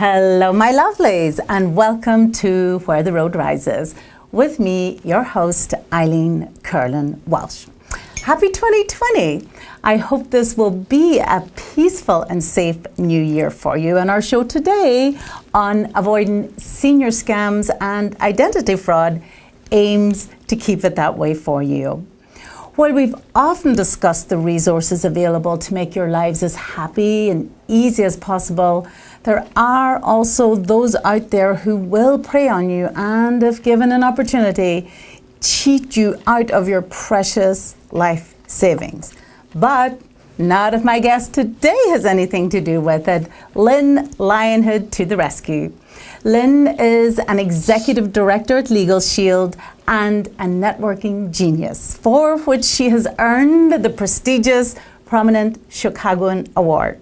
Hello, my lovelies, and welcome to Where the Road Rises. With me, your host, Eileen Curlin Walsh. Happy 2020. I hope this will be a peaceful and safe new year for you. And our show today on avoiding senior scams and identity fraud aims to keep it that way for you. While we've often discussed the resources available to make your lives as happy and easy as possible, there are also those out there who will prey on you and, if given an opportunity, cheat you out of your precious life savings. But not if my guest today has anything to do with it. Lynn Lionhood to the rescue. Lynn is an executive director at Legal Shield and a networking genius, for which she has earned the prestigious Prominent Chicagoan Award.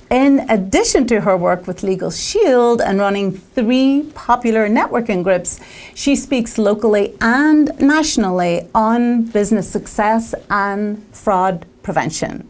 In addition to her work with Legal Shield and running 3 popular networking groups, she speaks locally and nationally on business success and fraud prevention.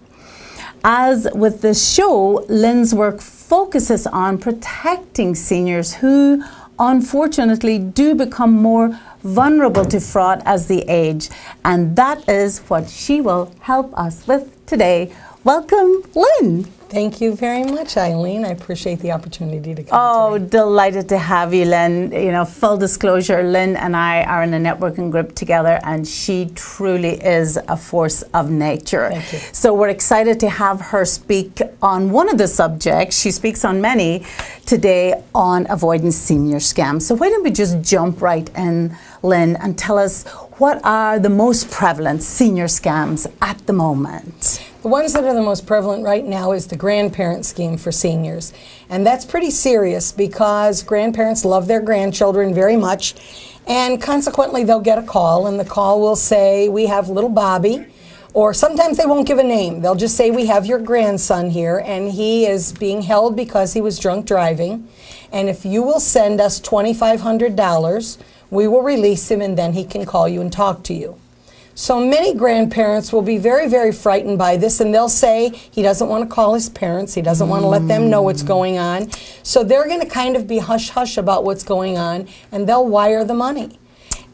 As with this show, Lynn's work focuses on protecting seniors who unfortunately do become more vulnerable to fraud as they age. And that is what she will help us with today. Welcome, Lynn. Thank you very much, Eileen. I appreciate the opportunity to come today. Delighted to have you, Lynn. You know, full disclosure, Lynn and I are in a networking group together, and she truly is a force of nature. Thank you. So we're excited to have her speak on one of the subjects. She speaks on many today on avoiding senior scams. So why don't we just jump right in, Lynn, and tell us what are the most prevalent senior scams at the moment? The ones that are the most prevalent right now is the grandparent scheme for seniors. And that's pretty serious because grandparents love their grandchildren very much. And consequently, they'll get a call, and the call will say, "We have little Bobby." Or sometimes they won't give a name. They'll just say, "We have your grandson here, and he is being held because he was drunk driving. And if you will send us $2,500, we will release him, and then he can call you and talk to you." So many grandparents will be very, very frightened by this, and they'll say he doesn't want to call his parents. He doesn't want to let them know what's going on. So they're going to kind of be hush-hush about what's going on, and they'll wire the money.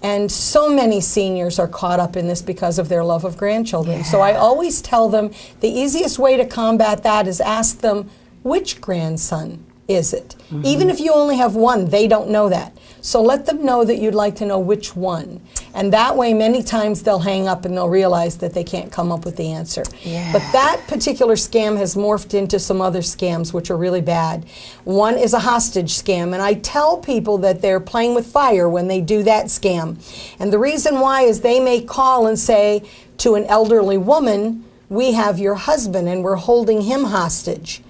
And so many seniors are caught up in this because of their love of grandchildren. Yeah. So I always tell them the easiest way to combat that is ask them, which grandson is it? Even if you only have one, they don't know that. So let them know that you'd like to know which one. And that way, many times they'll hang up and they'll realize that they can't come up with the answer. Yeah. But that particular scam has morphed into some other scams which are really bad. One is a hostage scam, and I tell people that they're playing with fire when they do that scam. And the reason why is they may call and say to an elderly woman, "We have your husband and we're holding him hostage."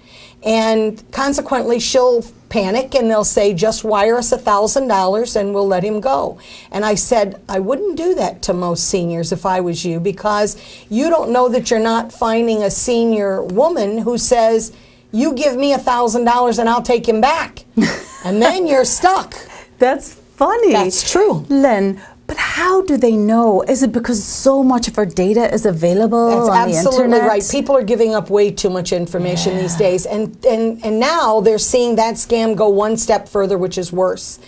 And consequently, she'll panic and they'll say, "Just wire us $1,000 and we'll let him go." And I said, I wouldn't do that to most seniors if I was you, because you don't know that you're not finding a senior woman who says, "You give me $1,000 and I'll take him back." And then you're stuck. That's funny. That's true. Lynn, but how do they know? Is it because so much of our data is available That's on the absolutely internet? right. People are giving up way too much information these days, and now they're seeing that scam go one step further, which is worse.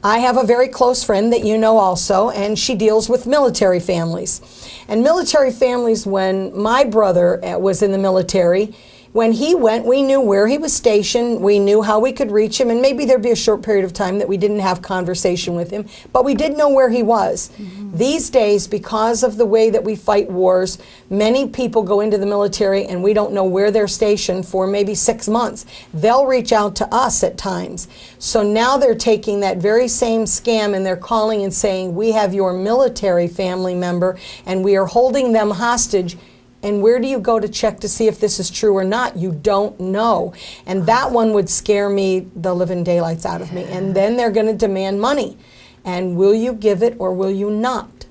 I have a very close friend that you know also, and she deals with military families. And military families, when my brother was in the military, when he went, we knew where he was stationed, we knew how we could reach him, and maybe there'd be a short period of time that we didn't have conversation with him, but we did know where he was. These days, because of the way that we fight wars, many people go into the military and we don't know where they're stationed for maybe 6 months. They'll reach out to us at times. So now they're taking that very same scam and they're calling and saying, "We have your military family member and we are holding them hostage." And where do you go to check to see if this is true or not? You don't know. And that one would scare me the living daylights out of me. And then they're going to demand money. And will you give it or will you not?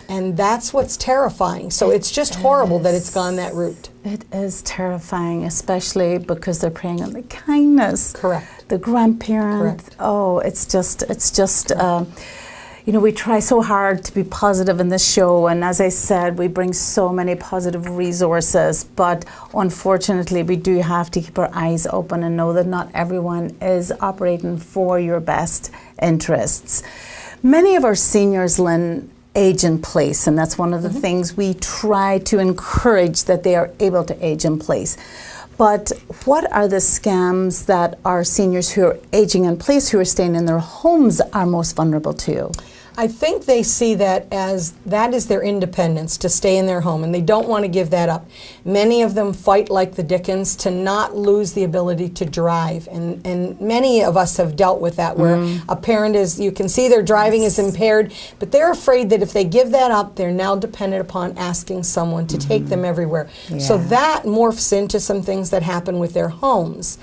And that's what's terrifying. So it's just horrible that it's gone that route. It is terrifying, especially because they're preying on the kindness. Correct. The grandparent. Correct. Oh, it's just You know, we try so hard to be positive in this show, and as I said, we bring so many positive resources, but unfortunately we do have to keep our eyes open and know that not everyone is operating for your best interests. Many of our seniors, Lynn, age in place, and that's one of the things we try to encourage, that they are able to age in place. But what are the scams that our seniors who are aging in place, who are staying in their homes, are most vulnerable to? I think they see that as that is their independence, to stay in their home, and they don't want to give that up. Many of them fight like the Dickens to not lose the ability to drive, and many of us have dealt with that, where a parent is, you can see their driving is impaired, but they're afraid that if they give that up, they're now dependent upon asking someone to take them everywhere. So that morphs into some things that happen with their homes.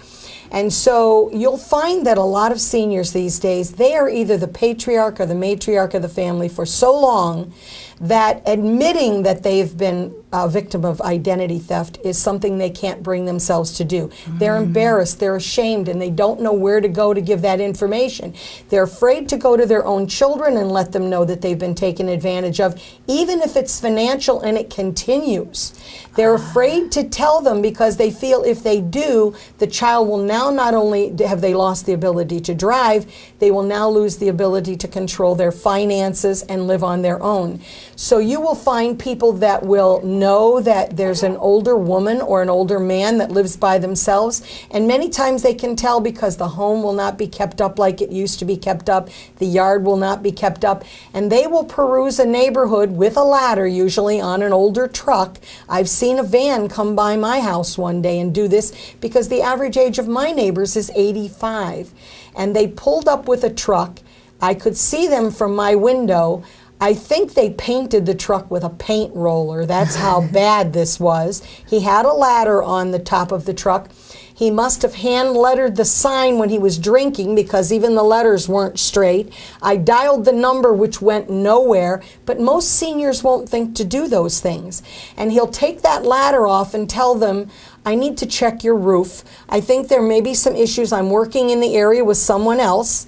And so you'll find that a lot of seniors these days, they are either the patriarch or the matriarch of the family for so long that admitting that they've been a victim of identity theft is something they can't bring themselves to do. They're embarrassed, they're ashamed, and they don't know where to go to give that information. They're afraid to go to their own children and let them know that they've been taken advantage of, even if it's financial and it continues. They're afraid to tell them because they feel if they do, the child will now not only have they lost the ability to drive, they will now lose the ability to control their finances and live on their own. So you will find people that will know that there's an older woman or an older man that lives by themselves, and many times they can tell because the home will not be kept up like it used to be kept up, the yard will not be kept up, and they will peruse a neighborhood with a ladder, usually on an older truck. I've seen a van come by my house one day and do this because the average age of my neighbors is 85, and they pulled up with a truck. I could see them from my window. I think they painted the truck with a paint roller. That's how bad this was. He had a ladder on the top of the truck. He must have hand lettered the sign when he was drinking because even the letters weren't straight. I dialed the number, which went nowhere, but most seniors won't think to do those things. And he'll take that ladder off and tell them, I need to check your roof. I think there may be some issues. I'm working in the area with someone else.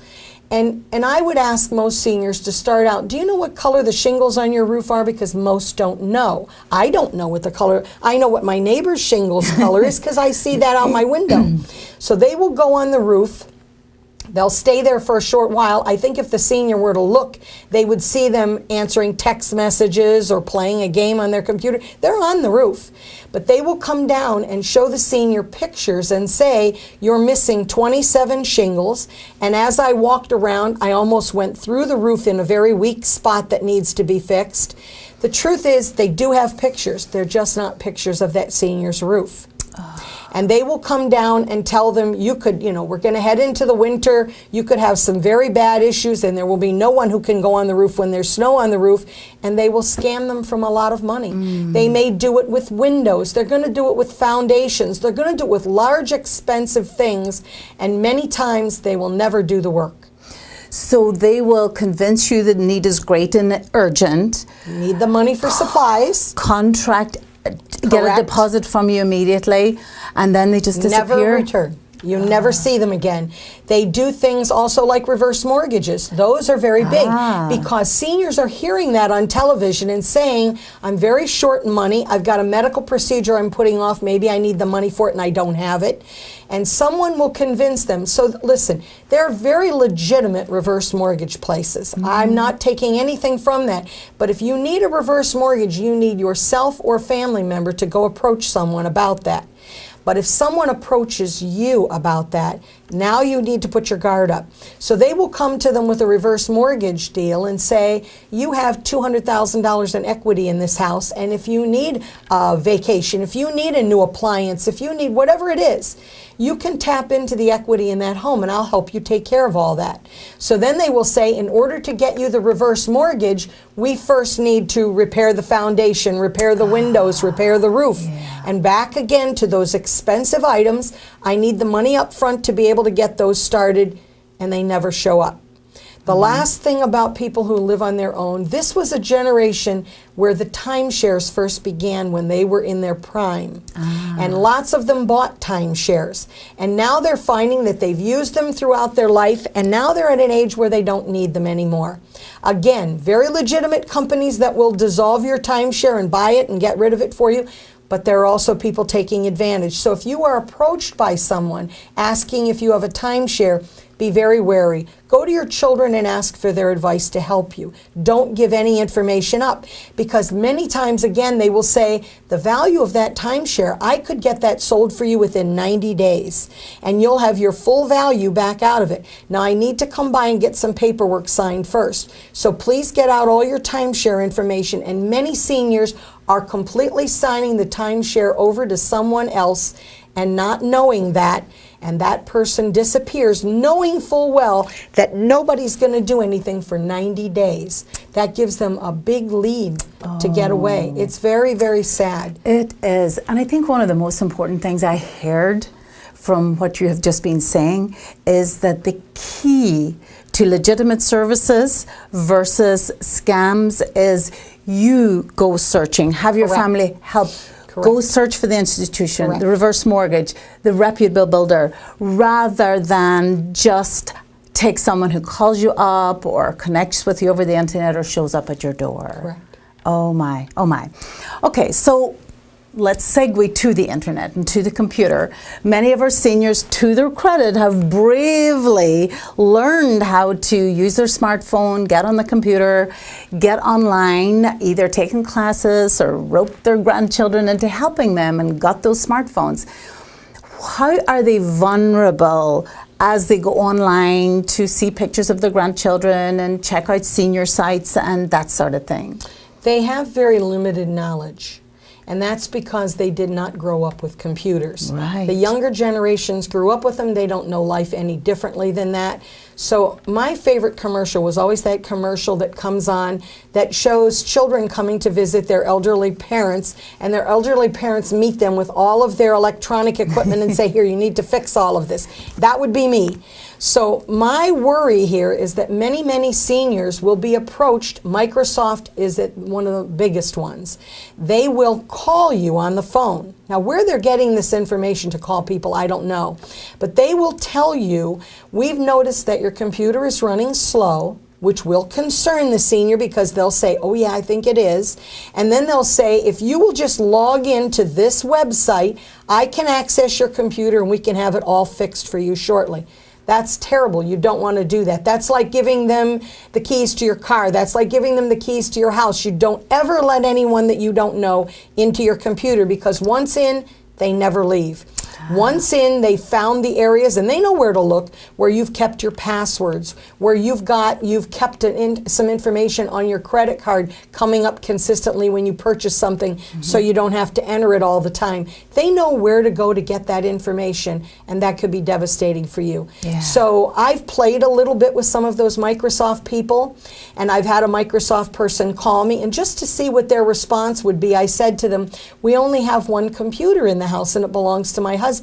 And I would ask most seniors to start out, do you know what color the shingles on your roof are? Because most don't know. I don't know what the color, I know what my neighbor's shingles color is because I see that out my window. So they will go on the roof. They'll stay there for a short while. I think if the senior were to look, they would see them answering text messages or playing a game on their computer. They're on the roof. But they will come down and show the senior pictures and say, you're missing 27 shingles. And as I walked around, I almost went through the roof in a very weak spot that needs to be fixed. The truth is, they do have pictures. They're just not pictures of that senior's roof. And they will come down and tell them, you could, you know, we're going to head into the winter. You could have some very bad issues, and there will be no one who can go on the roof when there's snow on the roof. And they will scam them from a lot of money. They may do it with windows. They're going to do it with foundations. They're going to do it with large, expensive things. And many times they will never do the work. So they will convince you that need is great and urgent. You need the money for supplies. Contract. Get a deposit from you immediately, and then they just disappear. Never return. You never see them again. They do things also like reverse mortgages. Those are very big because seniors are hearing that on television and saying, I'm very short in money. I've got a medical procedure I'm putting off. Maybe I need the money for it and I don't have it. And someone will convince them. So listen, there are very legitimate reverse mortgage places. I'm not taking anything from that. But if you need a reverse mortgage, you need yourself or family member to go approach someone about that. But if someone approaches you about that, now you need to put your guard up. So they will come to them with a reverse mortgage deal and say, you have $200,000 in equity in this house, and if you need a vacation, if you need a new appliance, if you need whatever it is, you can tap into the equity in that home and I'll help you take care of all that. So then they will say, in order to get you the reverse mortgage, we first need to repair the foundation, repair the windows, repair the roof. And back again to those expensive items. I need the money up front to be able to get those started, and they never show up. The last thing about people who live on their own, this was a generation where the timeshares first began when they were in their prime. And lots of them bought timeshares. And now they're finding that they've used them throughout their life, and now they're at an age where they don't need them anymore. Again, very legitimate companies that will dissolve your timeshare and buy it and get rid of it for you. But there are also people taking advantage. So if you are approached by someone asking if you have a timeshare, be very wary. Go to your children and ask for their advice to help you. Don't give any information up, because many times, again, they will say, the value of that timeshare, I could get that sold for you within 90 days, and you'll have your full value back out of it. Now, I need to come by and get some paperwork signed first. So please get out all your timeshare information, and many seniors are completely signing the timeshare over to someone else and not knowing that, and that person disappears knowing full well that nobody's going to do anything for 90 days. That gives them a big lead to get away. It's very, very sad. It is. And I think one of the most important things I heard from what you have just been saying is that the key to legitimate services versus scams is you go searching, have your family help. Go search for the institution, the reverse mortgage, the reputable builder, rather than just take someone who calls you up or connects with you over the internet or shows up at your door. Correct. Oh my, oh my. Okay, so let's segue to the internet and to the computer. Many of our seniors, to their credit, have bravely learned how to use their smartphone, get on the computer, get online, either taking classes or roped their grandchildren into helping them and got those smartphones. How are they vulnerable as they go online to see pictures of their grandchildren and check out senior sites and that sort of thing? They have very limited knowledge. And that's because they did not grow up with computers. Right. The younger generations grew up with them. They don't know life any differently than that. So my favorite commercial was always that commercial that comes on that shows children coming to visit their elderly parents, and their elderly parents meet them with all of their electronic equipment and say, here, you need to fix all of this. That would be me. So my worry here is that many, many seniors will be approached. Microsoft is one of the biggest ones. They will call you on the phone. Now, where they're getting this information to call people, I don't know. But they will tell you, we've noticed that your computer is running slow, which will concern the senior because they'll say, oh yeah, I think it is. And then they'll say, if you will just log into this website, I can access your computer and we can have it all fixed for you shortly. That's terrible. You don't want to do that. That's like giving them the keys to your car. That's like giving them the keys to your house. You don't ever let anyone that you don't know into your computer, because once in, they never leave. Once in, they found the areas, and they know where to look, where you've kept your passwords, where you've kept some information on your credit card coming up consistently when you purchase something, so you don't have to enter it all the time. They know where to go to get that information, and that could be devastating for you. Yeah. So I've played a little bit with some of those Microsoft people, and I've had a Microsoft person call me, and just to see what their response would be, I said to them, we only have one computer in the house, and it belongs to my husband.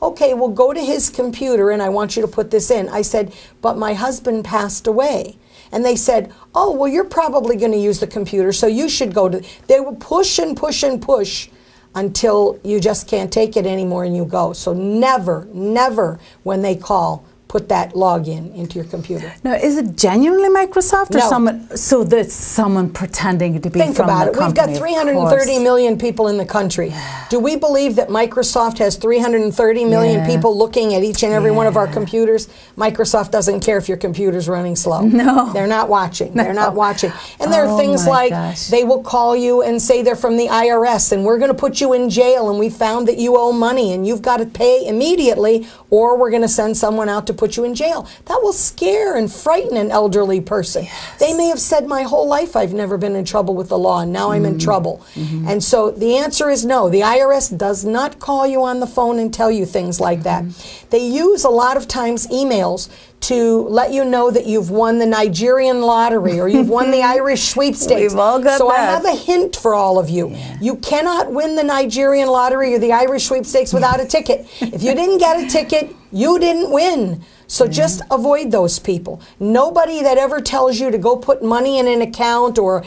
Okay, well, go to his computer and I want you to put this in. I said, but my husband passed away. And they said, oh, well, you're probably going to use the computer, so you should go to... They will push and push and push until you just can't take it anymore and you go. So never, never, when they call, put that login into your computer. Now, is it genuinely Microsoft or no. someone? So that's someone pretending to be Think from about the it. company. We've got 330 million people in the country. Yeah. Do we believe that Microsoft has 330 million people looking at each and every one of our computers? Microsoft doesn't care if your computer's running slow. No. They're not watching. They're not watching. And there are things like they will call you and say they're from the IRS and we're going to put you in jail and we found that you owe money and you've got to pay immediately, or we're going to send someone out to put you in jail. That will scare and frighten an elderly person. Yes. They may have said, my whole life I've never been in trouble with the law, and now I'm in trouble. And so the answer is no. The IRS does not call you on the phone and tell you things like that. They use a lot of times emails to let you know that you've won the Nigerian lottery or you've won the Irish sweepstakes. We've all got so that. I have a hint for all of you. Yeah. You cannot win the Nigerian lottery or the Irish sweepstakes without a ticket. If you didn't get a ticket, you didn't win. So just avoid those people. Nobody that ever tells you to go put money in an account or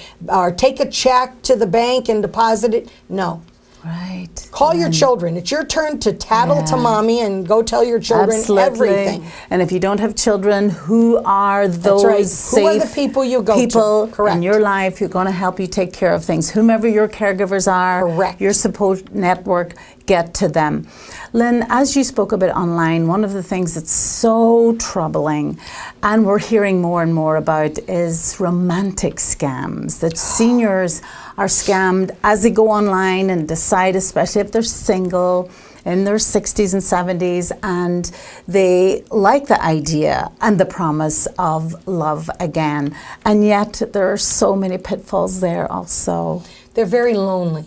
take a check to the bank and deposit it, no. Right. Call your children. It's your turn to tattle to mommy and go tell your children everything. And if you don't have children, who are those safe who are the people you go people to? in your life who are going to help you take care of things? Whomever your caregivers are, Correct. your support network, get to them. Lynn, as you spoke about online, one of the things that's so troubling and we're hearing more and more about is romantic scams, that seniors are scammed as they go online and decide, especially if they're single, in their 60s and 70s, and they like the idea and the promise of love again. And yet there are so many pitfalls there also. They're very lonely.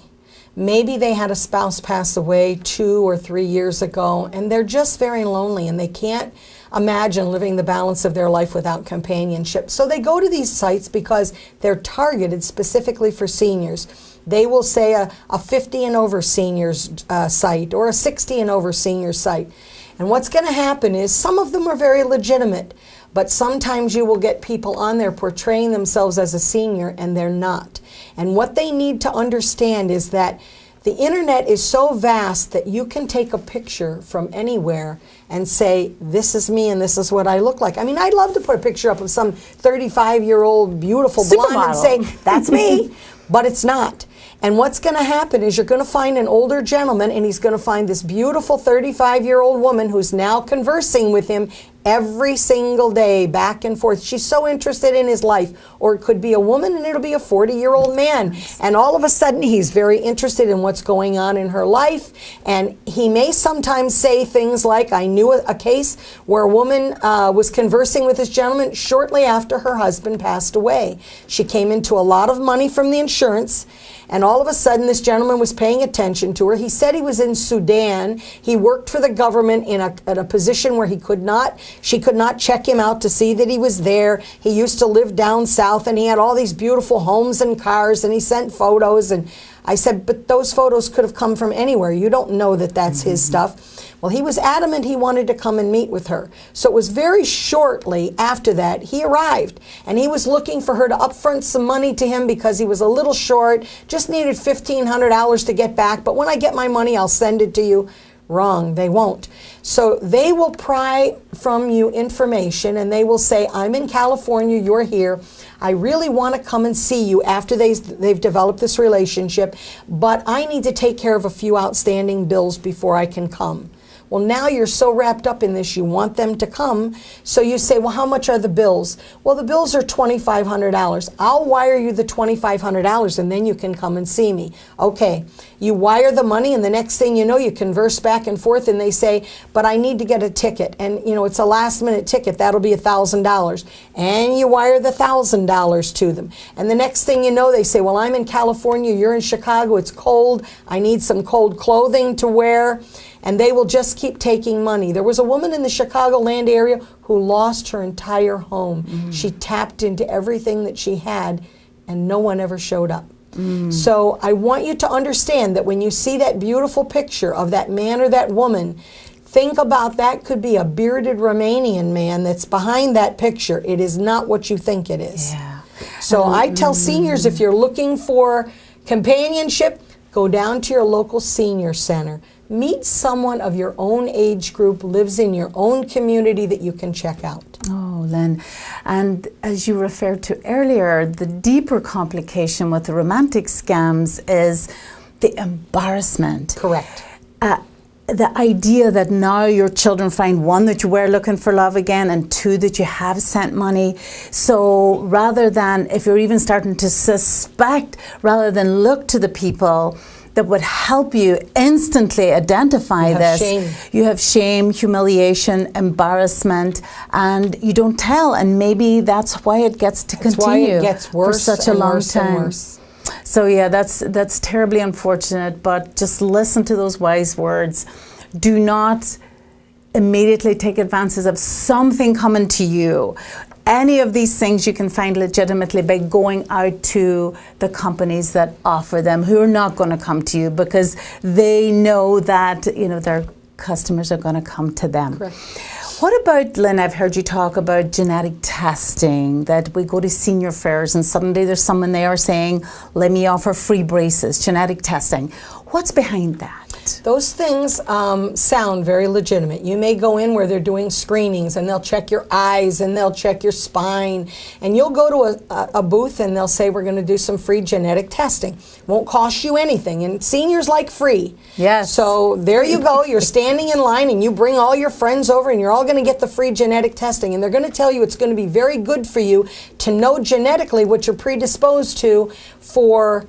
Maybe they had a spouse pass away 2 or 3 years ago, and they're just very lonely, and they can't imagine living the balance of their life without companionship. So they go to these sites because they're targeted specifically for seniors. They will say a 50 and over seniors site or a 60 and over senior site. And what's going to happen is some of them are very legitimate, but sometimes you will get people on there portraying themselves as a senior and they're not. And what they need to understand is that the internet is so vast that you can take a picture from anywhere and say, this is me and this is what I look like. I mean, I'd love to put a picture up of some 35-year-old beautiful blonde and say, that's me, but it's not. And what's going to happen is you're going to find an older gentleman and he's going to find this beautiful 35-year-old woman who's now conversing with him every single day, back and forth. She's so interested in his life. Or it could be a woman and it'll be a 40-year-old man. And all of a sudden he's very interested in what's going on in her life. And he may sometimes say things like, I knew a case where a woman was conversing with this gentleman shortly after her husband passed away. She came into a lot of money from the insurance, and all of a sudden this gentleman was paying attention to her. He said he was in Sudan. He worked for the government in a position where she could not check him out to see that he was there. He used to live down south and he had all these beautiful homes and cars and he sent photos. And I said, but those photos could have come from anywhere. You don't know that that's his stuff. Well, he was adamant he wanted to come and meet with her. So it was very shortly after that he arrived, and he was looking for her to upfront some money to him because he was a little short, just needed $1,500 to get back, but when I get my money, I'll send it to you. Wrong, they won't. So they will pry from you information and they will say, I'm in California, you're here. I really want to come and see you after they've developed this relationship, but I need to take care of a few outstanding bills before I can come. Well, now you're so wrapped up in this, you want them to come. So you say, well, how much are the bills? Well, the bills are $2,500. I'll wire you the $2,500 and then you can come and see me. Okay, you wire the money and the next thing you know, you converse back and forth and they say, but I need to get a ticket. And you know, it's a last minute ticket, that'll be $1,000. And you wire the $1,000 to them. And the next thing you know, they say, well, I'm in California, you're in Chicago, it's cold, I need some cold clothing to wear. And they will just keep taking money. There was a woman in the Chicagoland area who lost her entire home. She tapped into everything that she had, and no one ever showed up. So I want you to understand that when you see that beautiful picture of that man or that woman, think about that could be a bearded Romanian man that's behind that picture. It is not what you think it is. Yeah. So I tell seniors, if you're looking for companionship, go down to your local senior center. Meet someone of your own age group, lives in your own community that you can check out. Oh, Lynn. And as you referred to earlier, the deeper complication with the romantic scams is the embarrassment. Correct. The idea that now your children find, one, that you were looking for love again, and two, that you have sent money. So rather than, if you're even starting to suspect, rather than look to the people that would help you instantly identify this. Shame. You have shame, humiliation, embarrassment, and you don't tell. And maybe that's why it gets to continue. Why it gets worse for such a long worse time. And worse. So yeah, that's terribly unfortunate. But just listen to those wise words. Do not immediately take advantage of something coming to you. Any of these things you can find legitimately by going out to the companies that offer them, who are not going to come to you because they know that, you know, their customers are going to come to them. Correct. What about, Lynn, I've heard you talk about genetic testing, that we go to senior fairs and suddenly there's someone there saying, let me offer free braces, genetic testing. What's behind that? Those things sound very legitimate. You may go in where they're doing screenings and they'll check your eyes and they'll check your spine, and you'll go to a booth and they'll say, we're going to do some free genetic testing. Won't cost you anything, and seniors like free. Yes. So there you go. You're standing in line and you bring all your friends over and you're all going to get the free genetic testing, and they're going to tell you it's going to be very good for you to know genetically what you're predisposed to for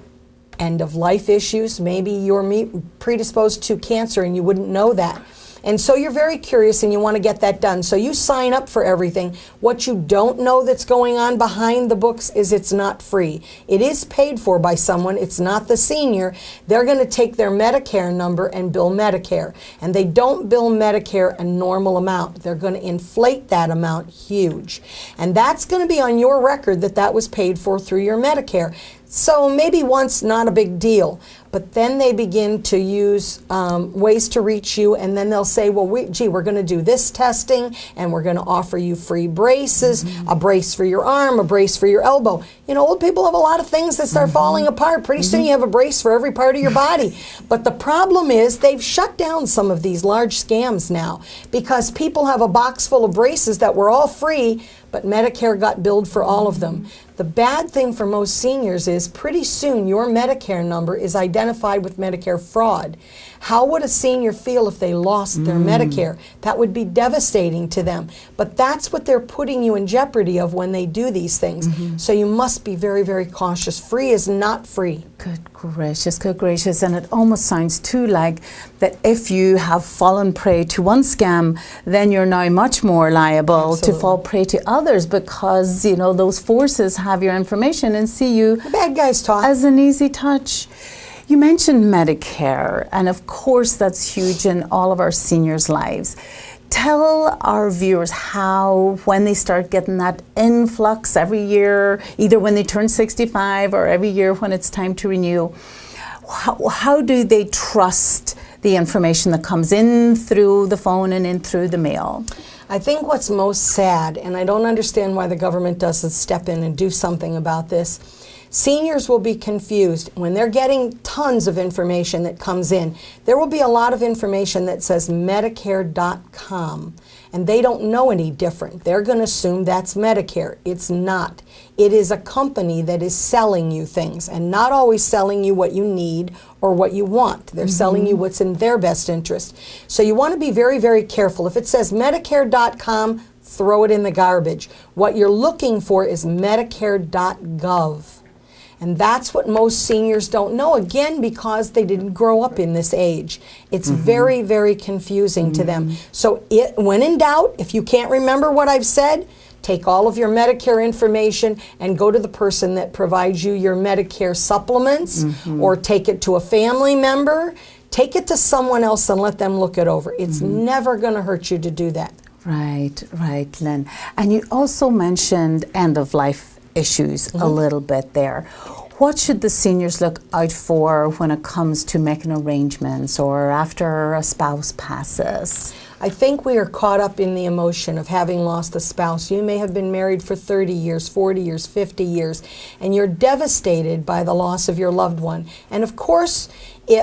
end-of-life issues. Maybe you're predisposed to cancer and you wouldn't know that. And so you're very curious and you want to get that done. So you sign up for everything. What you don't know that's going on behind the books is it's not free. It is paid for by someone. It's not the senior. They're going to take their Medicare number and bill Medicare. And they don't bill Medicare a normal amount. They're going to inflate that amount huge. And that's going to be on your record that that was paid for through your Medicare. So maybe once, not a big deal, but then they begin to use ways to reach you, and then they'll say, well, we're going to do this testing, and we're going to offer you free braces, a brace for your arm, a brace for your elbow. You know, old people have a lot of things that start falling apart. Pretty soon you have a brace for every part of your body. But the problem is they've shut down some of these large scams now because people have a box full of braces that were all free, but Medicare got billed for all of them. The bad thing for most seniors is pretty soon your Medicare number is identified with Medicare fraud. How would a senior feel if they lost their Medicare? That would be devastating to them. But that's what they're putting you in jeopardy of when they do these things. So you must be very, very cautious. Free is not free. Good gracious, good gracious. And it almost sounds too like that if you have fallen prey to one scam, then you're now much more liable to fall prey to others because, you know, those forces have your information and see you The bad guys talk. as an easy touch. You mentioned Medicare, and of course that's huge in all of our seniors' lives. Tell our viewers how, when they start getting that influx every year, either when they turn 65 or every year when it's time to renew, how do they trust the information that comes in through the phone and in through the mail? I think what's most sad, and I don't understand why the government doesn't step in and do something about this, seniors will be confused when they're getting tons of information that comes in. There will be a lot of information that says Medicare.com, and they don't know any different. They're going to assume that's Medicare. It's not. It is a company that is selling you things and not always selling you what you need or what you want. They're selling you what's in their best interest. So you want to be very, very careful. If it says Medicare.com, throw it in the garbage. What you're looking for is Medicare.gov. And that's what most seniors don't know, again, because they didn't grow up in this age. It's very, very confusing to them. So when in doubt, if you can't remember what I've said, take all of your Medicare information and go to the person that provides you your Medicare supplements, or take it to a family member. Take it to someone else and let them look it over. It's never going to hurt you to do that. Right, right, Lynn. And you also mentioned end-of-life issues a little bit there. What should the seniors look out for when it comes to making arrangements or after a spouse passes? I think we are caught up in the emotion of having lost a spouse. You may have been married for 30 years, 40 years, 50 years, and you're devastated by the loss of your loved one. And of course,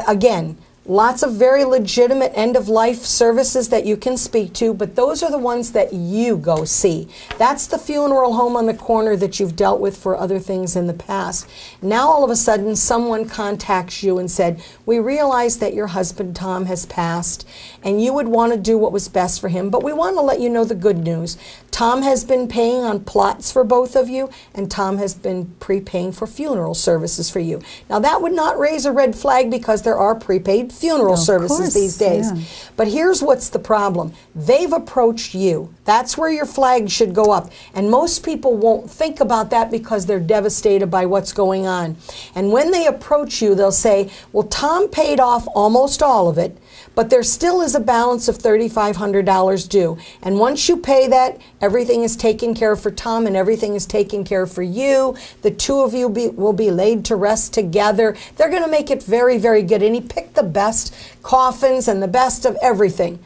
again, lots of very legitimate end-of-life services that you can speak to, but those are the ones that you go see. That's the funeral home on the corner that you've dealt with for other things in the past. Now all of a sudden someone contacts you and said, we realize that your husband Tom has passed and you would want to do what was best for him, but we want to let you know the good news. Tom has been paying on plots for both of you, and Tom has been prepaying for funeral services for you. Now that would not raise a red flag because there are prepaid funeral services course, these days. yeah. But here's what's the problem. They've approached you. That's where your flag should go up. And most people won't think about that because they're devastated by what's going on. And when they approach you, they'll say, well, Tom paid off almost all of it, but there still is a balance of $3,500 due. And once you pay that, everything is taken care of for Tom and everything is taken care of for you. The two of you will be laid to rest together. They're going to make it very, very good. And he picked the best coffins and the best of everything.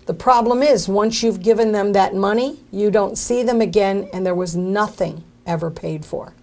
The problem is, once you've given them that money, you don't see them again, and there was nothing ever paid for.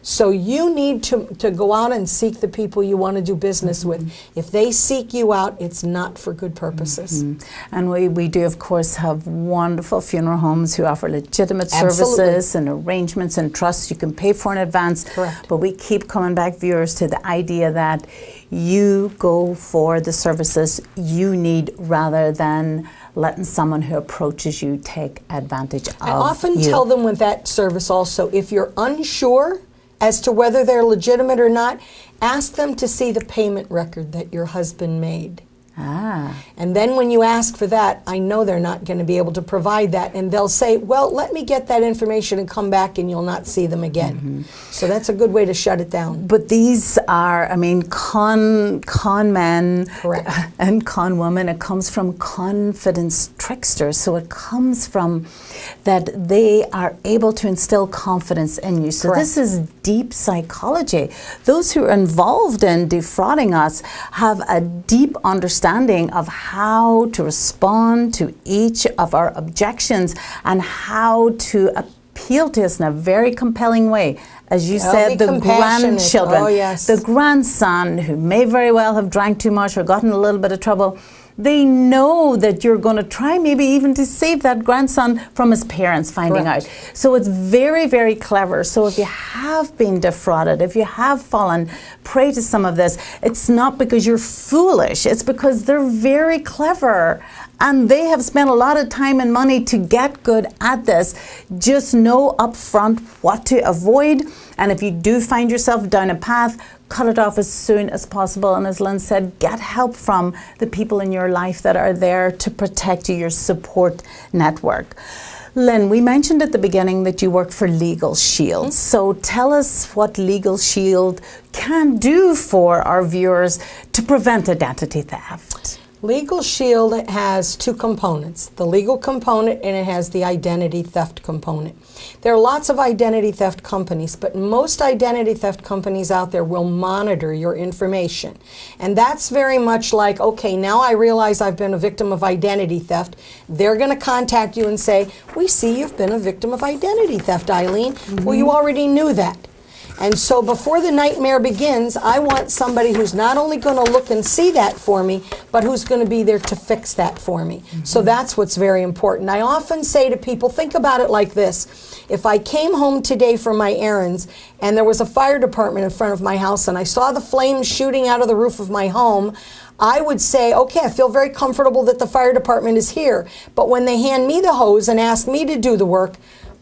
So you need to go out and seek the people you want to do business with. If they seek you out, it's not for good purposes. And we do, of course, have wonderful funeral homes who offer legitimate Absolutely. services and arrangements and trusts you can pay for in advance. Correct. But we keep coming back, viewers, to the idea that you go for the services you need rather than letting someone who approaches you take advantage of you. I often tell them with that service also, if you're unsure as to whether they're legitimate or not, ask them to see the payment record that your husband made. And then when you ask for that, I know they're not going to be able to provide that. And they'll say, well, let me get that information and come back and you'll not see them again. So that's a good way to shut it down. But these are, I mean, con men Correct. and con women. It comes from confidence tricksters. So it comes from that they are able to instill confidence in you. So Correct. this is deep psychology. Those who are involved in defrauding us have a deep understanding of how to respond to each of our objections and how to appeal to us in a very compelling way. As you said, the grandchildren, oh, yes. the grandson who may very well have drank too much or gotten in a little bit of trouble, they know that you're going to try maybe even to save that grandson from his parents finding Correct. out. So it's very, very clever. So if you have been defrauded, if you have fallen prey to some of this, it's not because you're foolish. It's because they're very clever. And they have spent a lot of time and money to get good at this. Just know up front what to avoid. And if you do find yourself down a path, cut it off as soon as possible. And as Lynn said, get help from the people in your life that are there to protect you, your support network. Lynn, we mentioned at the beginning that you work for Legal Shield. So tell us what Legal Shield can do for our viewers to prevent identity theft. Legal Shield has two components, the legal component and it has the identity theft component. There are lots of identity theft companies, but most identity theft companies out there will monitor your information. And that's very much like, okay, now I realize I've been a victim of identity theft. They're going to contact you and say, we see you've been a victim of identity theft, Eileen. Well, you already knew that. And so before the nightmare begins, I want somebody who's not only going to look and see that for me, but who's going to be there to fix that for me. So that's what's very important. I often say to people, think about it like this. If I came home today from my errands and there was a fire department in front of my house and I saw the flames shooting out of the roof of my home, I would say, okay, I feel very comfortable that the fire department is here. But when they hand me the hose and ask me to do the work,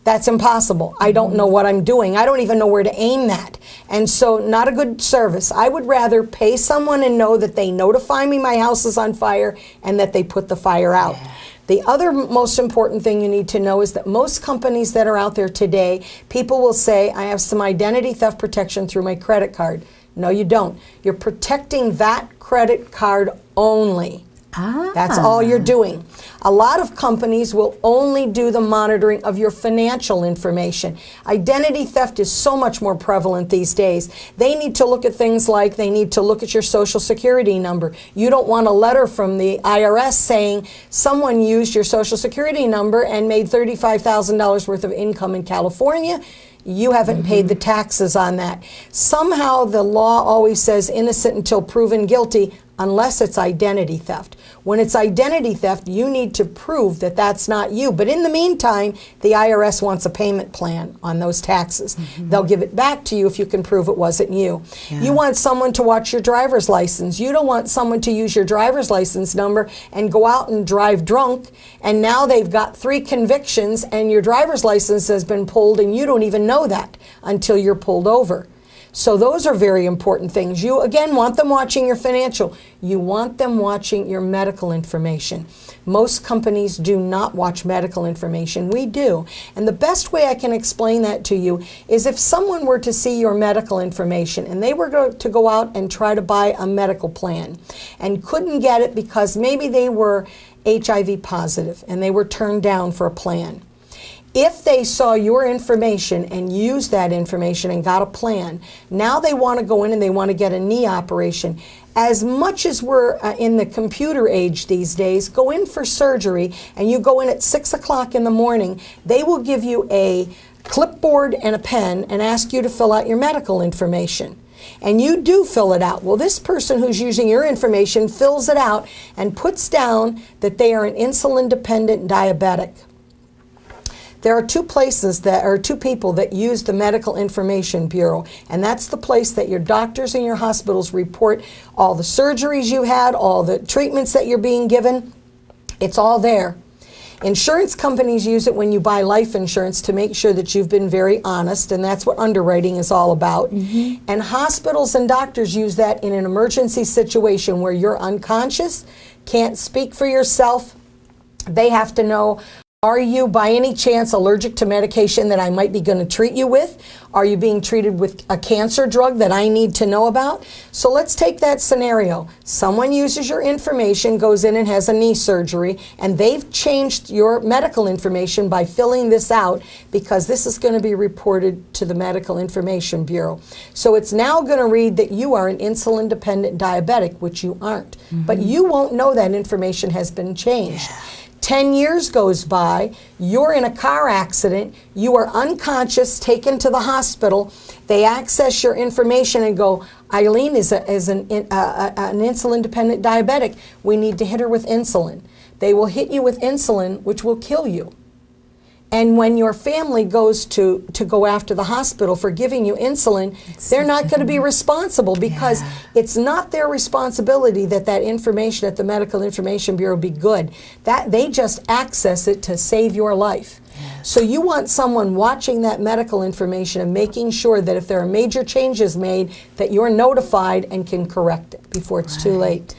that's impossible. I don't know what I'm doing. I don't even know where to aim that. And so not a good service. I would rather pay someone and know that they notify me my house is on fire and that they put the fire out. Yeah. The other most important thing you need to know is that most companies that are out there today, people will say, I have some identity theft protection through my credit card. No, you don't. You're protecting that credit card only. That's all you're doing. A lot of companies will only do the monitoring of your financial information. Identity theft is so much more prevalent these days. They need to look at things like they need to look at your social security number. You don't want a letter from the IRS saying someone used your social security number and made $35,000 worth of income in California. You haven't paid the taxes on that. Somehow the law always says innocent until proven guilty, unless it's identity theft. When it's identity theft, you need to prove that that's not you. But in the meantime, the IRS wants a payment plan on those taxes. They'll give it back to you if you can prove it wasn't you. You want someone to watch your driver's license. You don't want someone to use your driver's license number and go out and drive drunk, and now they've got 3 convictions and your driver's license has been pulled and you don't even know that until you're pulled over. So those are very important things. You, again, want them watching your financial. You want them watching your medical information. Most companies do not watch medical information. We do. And the best way I can explain that to you is if someone were to see your medical information and they were to go out and try to buy a medical plan and couldn't get it because maybe they were HIV positive and they were turned down for a plan. If they saw your information and used that information and got a plan, now they want to go in and they want to get a knee operation. As much as we're in the computer age these days, go in for surgery and you go in at 6 o'clock in the morning, they will give you a clipboard and a pen and ask you to fill out your medical information. And you do fill it out. Well, this person who's using your information fills it out and puts down that they are an insulin-dependent diabetic. There are two people that use the Medical Information Bureau, and that's the place that your doctors and your hospitals report all the surgeries you had, all the treatments that you're being given. It's all there. Insurance companies use it when you buy life insurance to make sure that you've been very honest, and that's what underwriting is all about. And hospitals and doctors use that in an emergency situation where you're unconscious, can't speak for yourself. They have to know, are you by any chance allergic to medication that I might be going to treat you with? Are you being treated with a cancer drug that I need to know about? So let's take that scenario. Someone uses your information, goes in and has a knee surgery, and they've changed your medical information by filling this out because this is going to be reported to the Medical Information Bureau. So it's now going to read that you are an insulin-dependent diabetic, which you aren't. But you won't know that information has been changed. 10 years goes by, you're in a car accident, you are unconscious, taken to the hospital, they access your information and go, Eileen is an insulin-dependent diabetic, we need to hit her with insulin. They will hit you with insulin, which will kill you. And when your family goes to go after the hospital for giving you insulin, they're not going to be responsible because it's not their responsibility that that information at the Medical Information Bureau be good. That they just access it to save your life. So you want someone watching that medical information and making sure that if there are major changes made, that you're notified and can correct it before it's too late.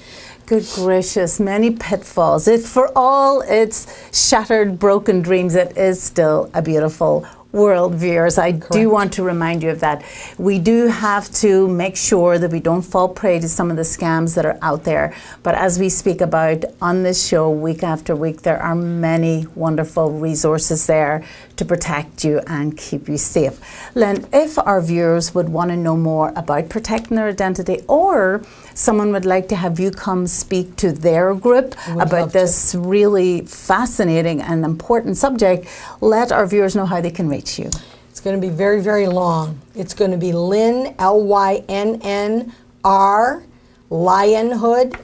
Good gracious, many pitfalls. For all its shattered, broken dreams, it is still a beautiful world, viewers. I do want to remind you of that. We do have to make sure that we don't fall prey to some of the scams that are out there. But as we speak about on this show week after week, there are many wonderful resources there to protect you and keep you safe. Lynn, if our viewers would want to know more about protecting their identity, or someone would like to have you come speak to their group about this really fascinating and important subject, let our viewers know how they can reach you. It's going to be very, very long. It's going to be Lynn, Lynnr, Lionhood, Lionhood,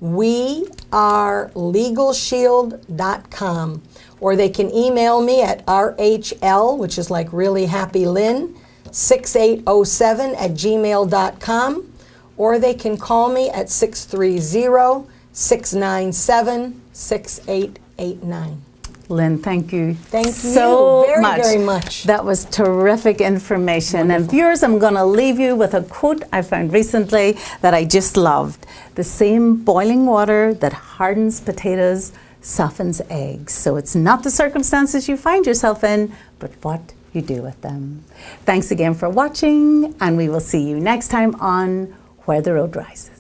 wtrlegalshield.com. Or they can email me at RHL, which is like really happy Lynn, 6807@gmail.com. Or they can call me at 630-697-6889. Lynn, thank you. Thank you so very much. That was terrific information. Wonderful. And viewers, I'm going to leave you with a quote I found recently that I just loved. The same boiling water that hardens potatoes softens eggs. So it's not the circumstances you find yourself in, but what you do with them. Thanks again for watching, and we will see you next time on Where the Road Rises.